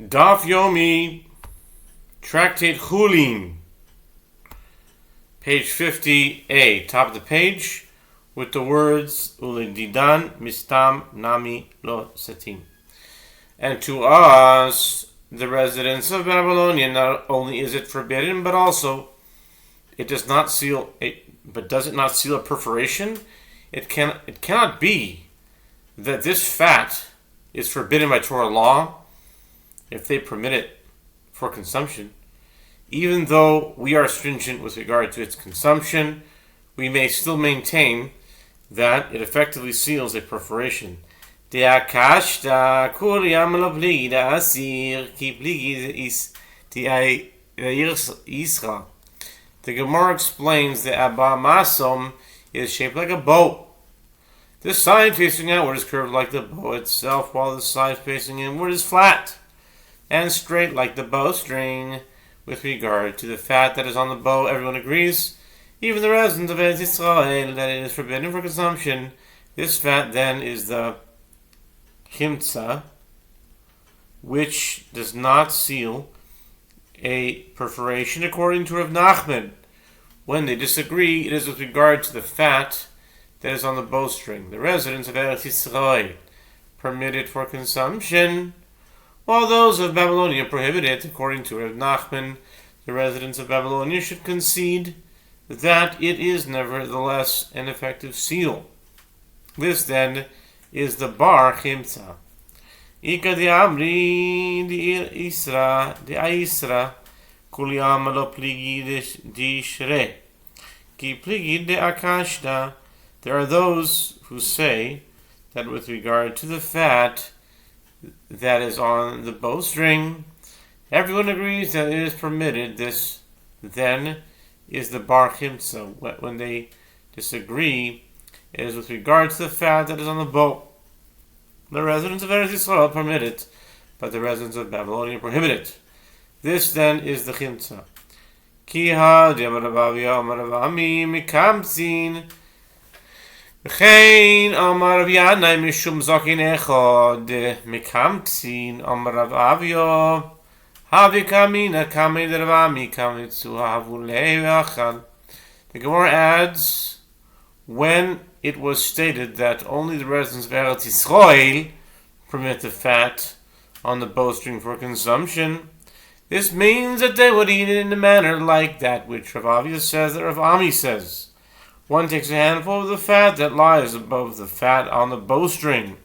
Daf Yomi, Tractate Chullin, page 50a, top of the page, with the words Uledidan Mistam Nami Lo Satim. And to us, the residents of Babylonia, not only is it forbidden, but also it does not seal does it not seal a perforation? It cannot be that this fat is forbidden by Torah law if they permit it for consumption. Even though we are stringent with regard to its consumption, we may still maintain that it effectively seals a perforation. The Gemara explains that Abba Masom is shaped like a bow. This side facing outward is curved like the bow itself, while the side facing inward is flat and straight like the bowstring. With regard to the fat that is on the bow, everyone agrees, even the residents of Eretz Yisrael, that it is forbidden for consumption. This fat then is the chimtza, which does not seal a perforation according to Rav Nachman. When they disagree, it is with regard to the fat that is on the bowstring. The residents of Eretz Yisrael permit it for consumption, while those of Babylonia prohibit it. According to Rav Nachman, the residents of Babylonia should concede that it is nevertheless an effective seal. This then is the bar chimtza. Ika di amri di isra di aisra kuliam lo pligi di shre ki pligi de akashda. There are those who say that with regard to the fat that is on the bowstring, everyone agrees that it is permitted. This then is the bar chimtza. When they disagree, it is with regard to the fat that is on the bow. The residents of Eretz Yisrael permit it, but the residents of Babylonia prohibit it. This then is the chimtza. Ki ha di'amaravavia amaravami mikamtzin V'chein amar Rav Yanai mishum zokin echod mikamtzin amar Rav Avio havi kamina kamei deravami kamitzu havulei v'achal. The Gemara adds, when it was stated that only the residents of Eretz Yisrael permit the fat on the bowstring for consumption, this means that they would eat it in a manner like that which Rav Avio says that Rav Ami says. One takes a handful of the fat that lies above the fat on the bowstring,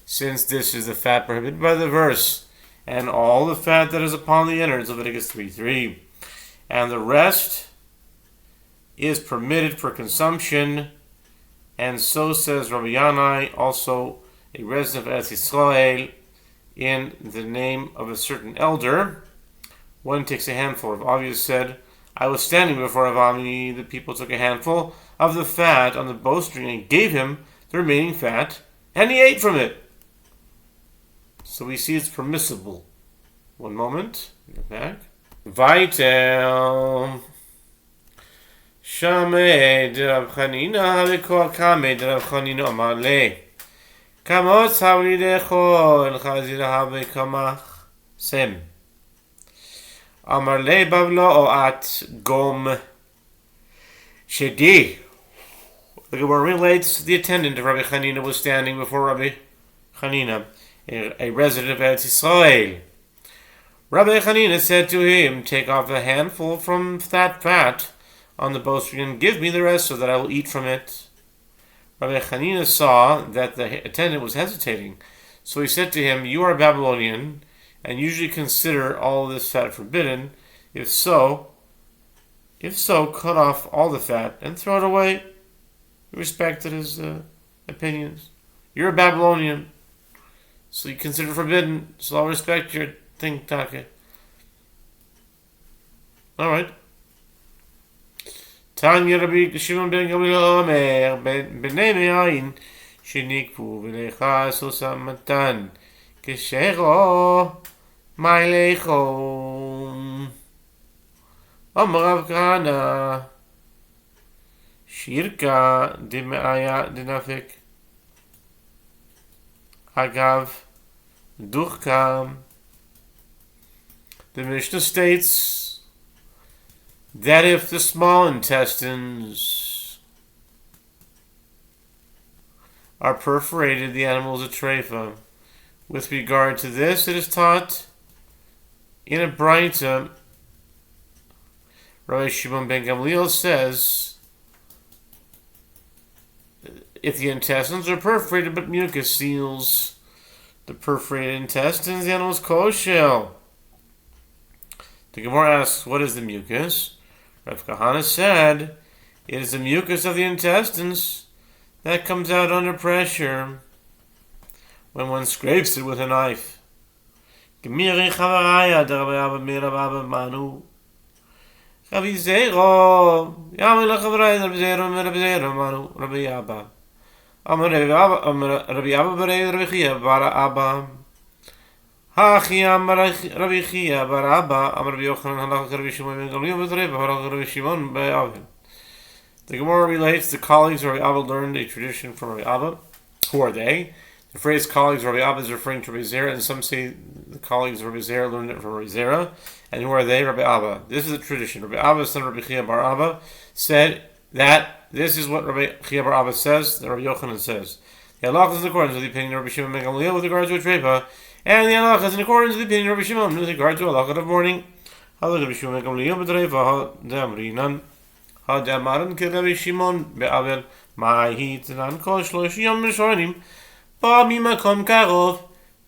since this is the fat prohibited by the verse, and all the fat that is upon the innards of Leviticus 3:3, and the rest is permitted for consumption. And so says Rabbi Yanai, also a resident of Eretz Yisrael, in the name of a certain elder. One takes a handful. Rav Avia said, I was standing before Rav Ami, the people took a handful of the fat on the bowstring and gave him the remaining fat, and he ate from it. So we see it's permissible. One moment, get back. Vaitel Shamed Rav Chanina Vikor Kamed Rav Chanina Amar Le Kamot Savli Decho El Chazira Have Kamach Sem Amar Le Bavlo Oat Gom Shedi. The Gemara relates the attendant of Rabbi Chanina was standing before Rabbi Chanina, a resident of Eretz Yisrael. Rabbi Chanina said to him, take off a handful from that fat on the bowstring and give me the rest so that I will eat from it. Rabbi Chanina saw that the attendant was hesitating, so he said to him, you are a Babylonian and usually consider all this fat forbidden. If so, cut off all the fat and throw it away. He respected his opinions. You're a Babylonian, so you consider forbidden, so I'll respect your thing, Take. Alright. Tanya Rabbi Shimon ben Gamliel Omer b'nei me'ayin shenikvu v'lecha susam matan k'shero ma'alecho Amar Rav Kahana Shirka Dimaya Dinafik Agav Durkam The Mishnah states that if the small intestines are perforated, the animal is a treifa. With regard to this, it is taught in a Braita. Rabbi Shimon ben Gamliel says, if the intestines are perforated but mucus seals the perforated intestines, the animal is kosher. The Gemara asks, what is the mucus? Rav Kahana said, it is the mucus of the intestines that comes out under pressure when one scrapes it with a knife. Rabbi Zero, Rabbi Abba. Rabbi Abba Berei Rabbi Chia Bar Abba. Rabbi Chia Bar Abba. Rabbi Yochanan Halach Rabbi Shimon ben Gamliel B'Rei Halach Rabbi Shimon be'Avin. The Gemara relates the colleagues of Rabbi Abba learned a tradition from Rabbi Abba. Who are they? The phrase colleagues of Rabbi Abba is referring to Rabbi Zera, and some say the colleagues of Rabbi Zera learned it from Rabbi Zera. And who are they? Rabbi Abba. This is a tradition. Rabbi Abba, son of Rabbi Chia Bar Abba, said that this is what Rabbi Chia Bar Abba says, that Rabbi Yochanan says. The halakha is in accordance with the opinion of Rabbi Shimon ben Gamliel with regard to a treifa, and the halakha is in accordance with the opinion of Rabbi Shimon with regard to a halakha of mourning. Halakha Rabbi Shimon ben Gamliel b'treifa ha'damrinan ha'damaran ke Rabbi Shimon be'avel ma'hi tanan kol shlosh yom mishonim ba mimakom karov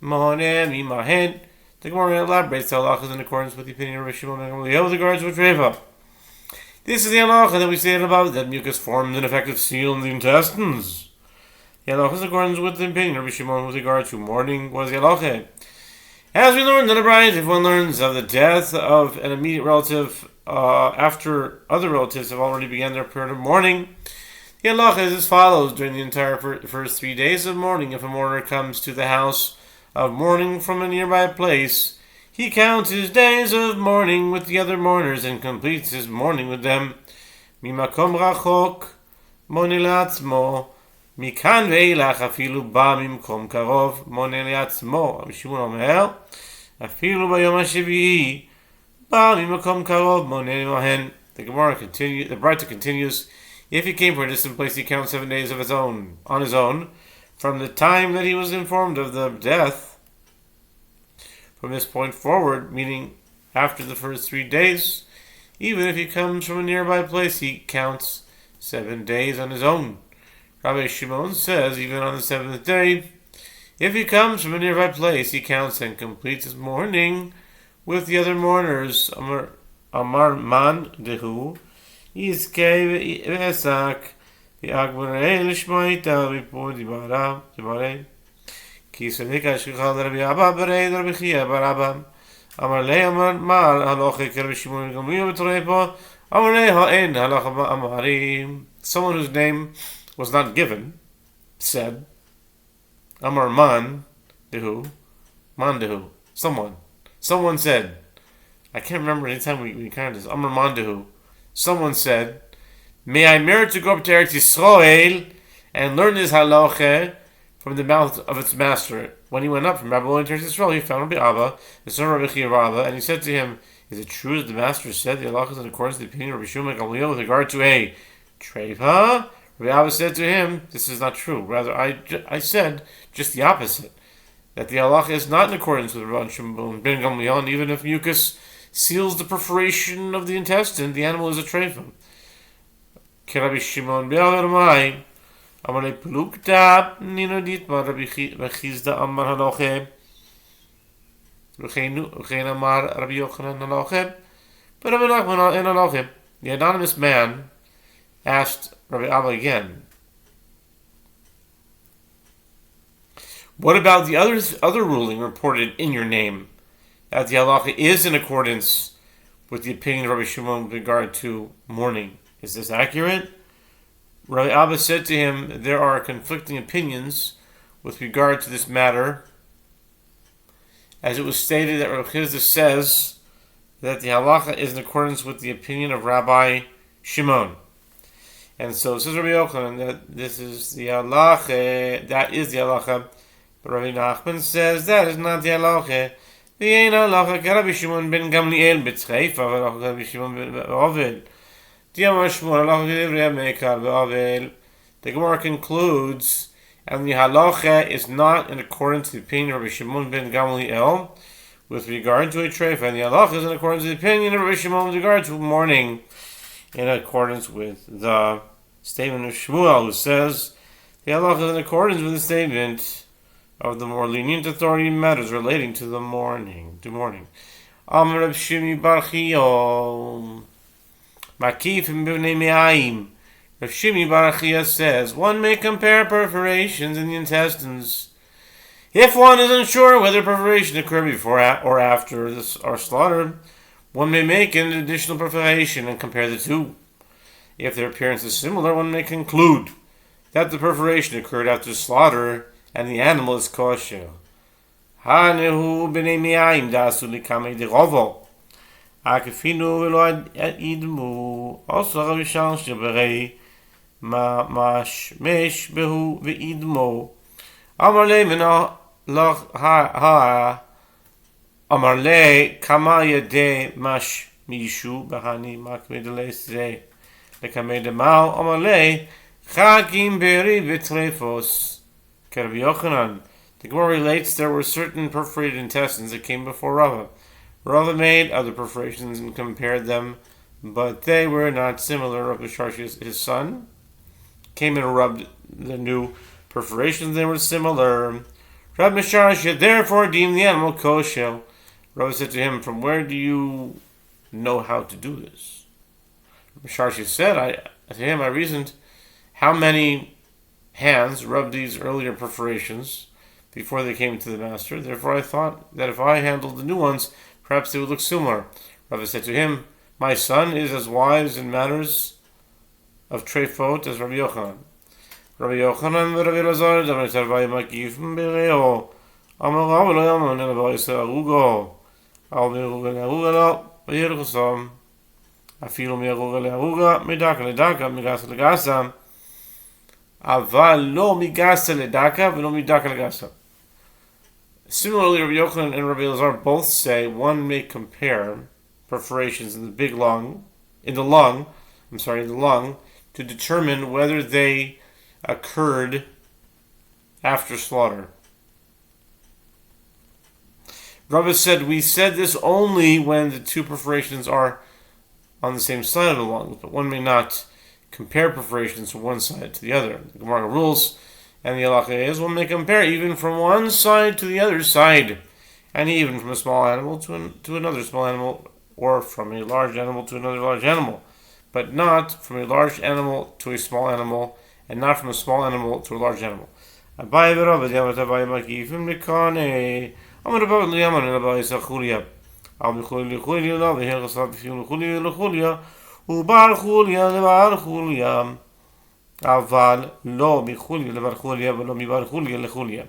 mone mimahen. The Gemara elaborates the halakha is in accordance with the opinion of Rabbi Shimon ben Gamliel with regard to a treifa. This is the halakha that we stated above, that mucus forms an effective seal in the intestines. The halakha is in accordance with the opinion of Rabbi Shimon with regard to mourning. What is the halakha? As we learned in the Braita, if one learns of the death of an immediate relative after other relatives have already begun their period of mourning, the halakha is as follows. During the entire first 3 days of mourning, if a mourner comes to the house of mourning from a nearby place, he counts his days of mourning with the other mourners and completes his mourning with them. Mimakom rachok mone le'atzmo mikan ve'ilach afilu ba mimkom karov mone le'atzmo. Rabbi Shimon omer afilu bayom hashvi'i ba mimakom karov mone le'mahen. The Braita continues, if he came from a distant place, he counts 7 days of on his own, from the time that he was informed of the death. From this point forward, meaning after the first 3 days, even if he comes from a nearby place, he counts 7 days on his own. Rabbi Shimon says, even on the 7th day, if he comes from a nearby place, he counts and completes his mourning with the other mourners. Amar man dehu, yizkei v'esak, v'agmarei l'shmaita v'po dibare. Ki sadika shechal Rabbi Abba Berei Rabbi Chia Bar Abba. Amar lei amar mar halacha ke Rabbi Shimon ben Gamliel b'treifa. Amar lei ha'en halacha ba'amarim. Someone whose name was not given said, Amar man dehu. Someone said, I can't remember any time we counted this. Amar man dehu. Someone said, may I merit to go up to Eretz Yisrael and learn this halacha from the mouth of its master. When he went up from Babylon to Israel, he found Rabbi Abba, the son of Rabbi Chia Bar Abba, and he said to him, is it true that the master said the halakha is in accordance with the opinion of Rabbi Shimon ben Gamliel with regard to a treifa? Rabbi Abba said to him, this is not true. Rather, I said just the opposite, that the halakha is not in accordance with Rabbi Shimon ben Gamliel, and even if mucus seals the perforation of the intestine, the animal is a treifa. Ke Rabbi Shimon ben Gamliel Amalei plukta ninodit ma Rabbi Chizda Amar halacha v'chein Amar Rabbi Yochanan halacha but Rabbi Nachman in halacha. The anonymous man asked Rabbi Abba again, what about the other ruling reported in your name, that the halacha is in accordance with the opinion of Rabbi Shimon with regard to mourning? Is this accurate? Rabbi Abba said to him, there are conflicting opinions with regard to this matter, as it was stated that Rabbi Chizda says that the halacha is in accordance with the opinion of Rabbi Shimon. And so says Rabbi Yochanan that this is the halacha, that is the halacha. But Rabbi Nachman says that is not the halacha. V'yein halacha k'Rabbi Shimon ben Gamliel b'tzcheifa v'halacha k'Rabbi Shimon b'Ovel. D'yamar Shmuel halacha k'divrei Meikar b'Ovel. The Gemara concludes, and the halacha is not in accordance to the opinion of Rabbi Shimon ben Gamliel with regard to a treifa, and the halacha is in accordance to the opinion of Rabbi Shimon with regard to mourning, in accordance with the statement of Shmuel, who says the halacha is in accordance with the statement of the more lenient authority in matters relating to the mourning. Amar Reb Shimi bar Chiya Makif b'nei me'ayim. Reb Shimi bar Chiya says one may compare perforations in the intestines if one is unsure whether perforation occurred before or after this or slaughter. One may make an additional perforation and compare the two. If their appearance is similar, one may conclude that the perforation occurred after slaughter and the animal is kosher. Hanehu b'nei me'ayim dasu likamei derovo. Akefinu v'lo idmu. Also Rabbi Shal sheberei mashmesh behu v'idmo. Amar le v'no loch ha. Amar le kama yedei mash mishu b'hani makmedele se. Lekamei demal. Amar le chakim beri v'trefos. Rabbi Yochanan. The Gemara relates there were certain perforated intestines that came before Rava. Rava made other perforations and compared them, but they were not similar. Rabbi Sharshi, his son, came and rubbed the new perforations. They were similar. Rabbi Sharshi therefore deemed the animal kosher. Rava said to him, "From where do you know how to do this?" Rabbi Sharshi said, I reasoned how many hands rubbed these earlier perforations before they came to the master. Therefore I thought that if I handled the new ones, perhaps they would look similar. Rava said to him, "My son is as wise in matters of treifot as Rabbi Yochanan." Rabbi Yochanan v'Rabbi Elazar davar tarvai makif b'reo. Amar Rav lo yaman elabah yisrael arugo. Al mi'aruga le'aruga lo v'yirchosam. Afilu mi'aruga le'aruga midaka ledaka migasa legasa. Aval lo migasa ledaka v'lo midaka legasa. Similarly, Rabbi Yochanan and Rabbi Elazar both say one may compare perforations in the lung, to determine whether they occurred after slaughter. Rava said, we said this only when the two perforations are on the same side of the lung, but one may not compare perforations from one side to the other. The Gemara rules, and the halacha is, one may compare even from one side to the other side, and even from a small animal to another small animal, or from a large animal to another large animal, but not from a large animal to a small animal, and not from a small animal to a large animal. Abaye v'Rava d'yamat Abaye makifim l'kanei. Amar Abaye l'yaman Abaye s'achulia. Al b'chuli l'chulia lo v'hilchasab b'fiu l'chulia l'chulia. U'bar chulia l'bar chulia. Aval lo b'chulia l'bar chulia v'lo mibar chulia l'chulia.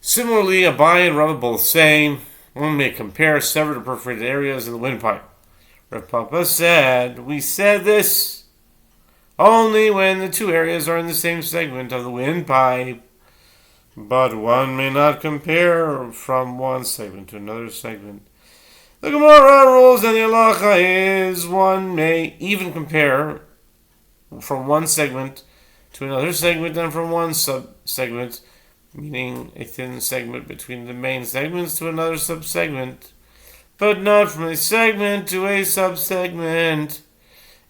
Similarly, Abaye and Rava both say one may compare severed or perforated areas in the windpipe. Rav Papa said, we said this only when the two areas are in the same segment of the windpipe, but one may not compare from one segment to another segment. The Gemara rules and the halacha is one may even compare from one segment to another segment and from one sub-segment, meaning a thin segment between the main segments to another sub-segment, but not from a segment to a sub-segment,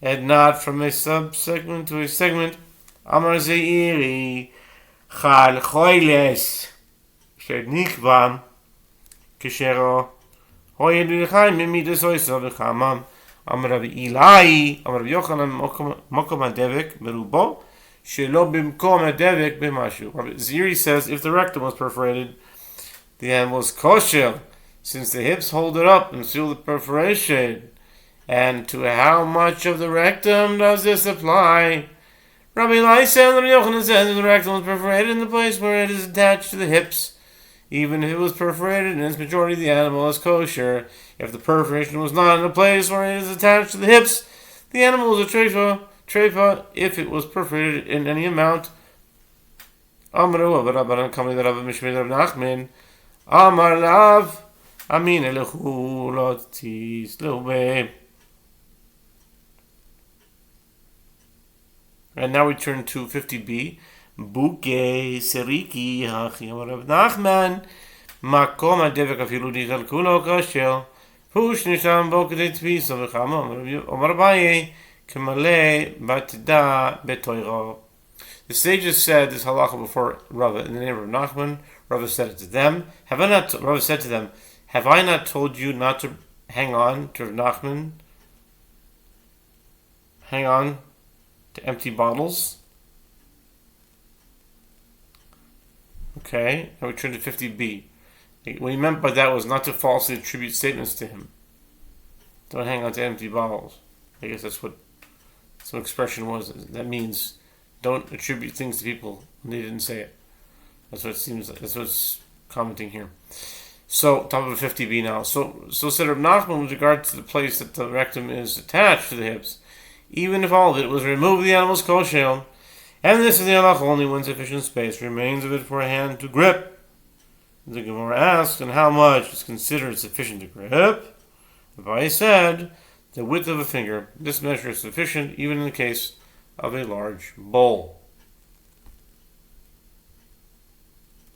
and not from a sub-segment to a segment. Amar Zeiri Chal Choiles Shednikva Kishero Hoyedu Chaim Midas Oisa V'Chama. Amar Rabbi Ilai Amar Rabbi Yochanan Mokom HaDevek Berubo Shelo Bimkom HaDevek B'Mashu. Rabbi Ziri says if the rectum was perforated, the animal is kosher, since the hips hold it up and seal the perforation. And to how much of the rectum does this apply? Rabbi Eli said, Rabbi Yochanan says, if the rectum was perforated in the place where it is attached to the hips, even if it was perforated in its majority, the animal is kosher. If the perforation was not in the place where it is attached to the hips, the animal is a treifa if it was perforated in any amount. Amar Lav Amin elechu lotis lobe. And now we turn to 50b. Buke seriki hachi Rav Nachman makom adevek afilu dichal kulo kashel push nisham bo kedei tfisa v'chama Omar Abaye kemale batida betoiro. The sages said this halacha before Rava in the name of Nachman. Rava said it to them. Rava said to them, have I not told you not to hang on to Nachman? Hang on to empty bottles? Okay, and we turn to 50b. What he meant by that was not to falsely attribute statements to him. Don't hang on to empty bottles. I guess that's what some expression was. That means don't attribute things to people when they didn't say it. That's what it seems like. That's what's commenting here. So, top of 50b now. So said Rav Nachman with regard to the place that the rectum is attached to the hips, even if all of it was removed the animal's koshel, and this is the halach only when sufficient space remains of it for a hand to grip. The Gemara asks, and how much is considered sufficient to grip? Abaye said, the width of a finger. This measure is sufficient even in the case of a large bowl.